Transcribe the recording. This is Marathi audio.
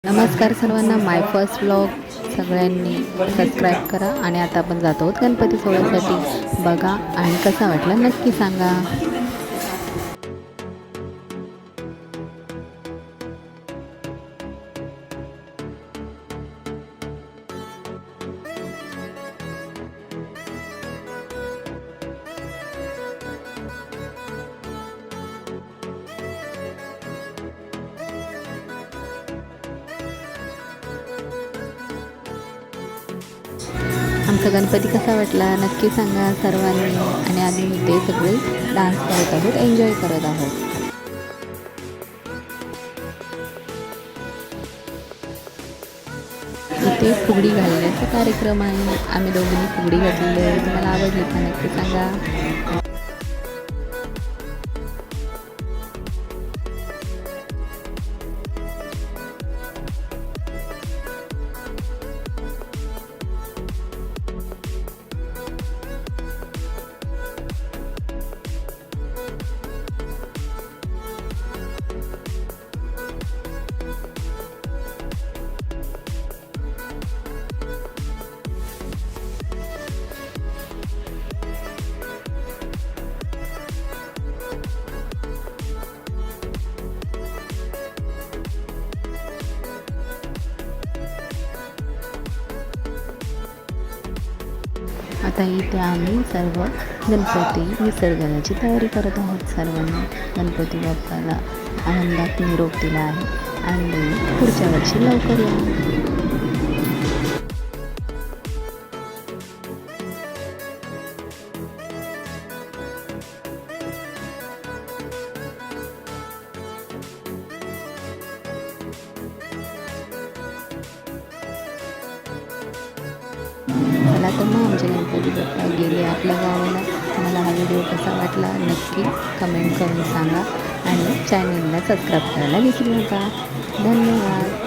नमस्कार सर्वांना, माय फर्स्ट व्लॉग सगळ्यांनी सबस्क्राईब करा. आणि आता आपण जातो आहोत गणपती सोहळ्यासाठी. बघा आणि कसा वाटला नक्की सांगा. आमचा गणपती कसा वाटला नक्की सांगा सर्वांनी. आणि आम्ही इथे सगळे डान्स करत आहोत, एन्जॉय करत आहोत. इथे फुगडी घालण्याचा कार्यक्रम आहे. आम्ही दोघींनी फुगडी घातलेली आहे. तुम्हाला आवडली का नक्की सांगा. आता इथे आम्ही सर्व गणपती विसर्जनाची तयारी करत आहोत. सर्वांनी गणपती बाप्पाला आनंदात निरोप दिला आहे आणि पुढच्या वर्षी लवकर या. चला तर मग आमचे गणपती बाप्पा गेले आपल्या गावाला. तुम्हाला हा व्हिडिओ कसा वाटला नक्की कमेंट करून सांगा आणि चॅनलला सबस्क्राईब करायला विसरू नका. धन्यवाद.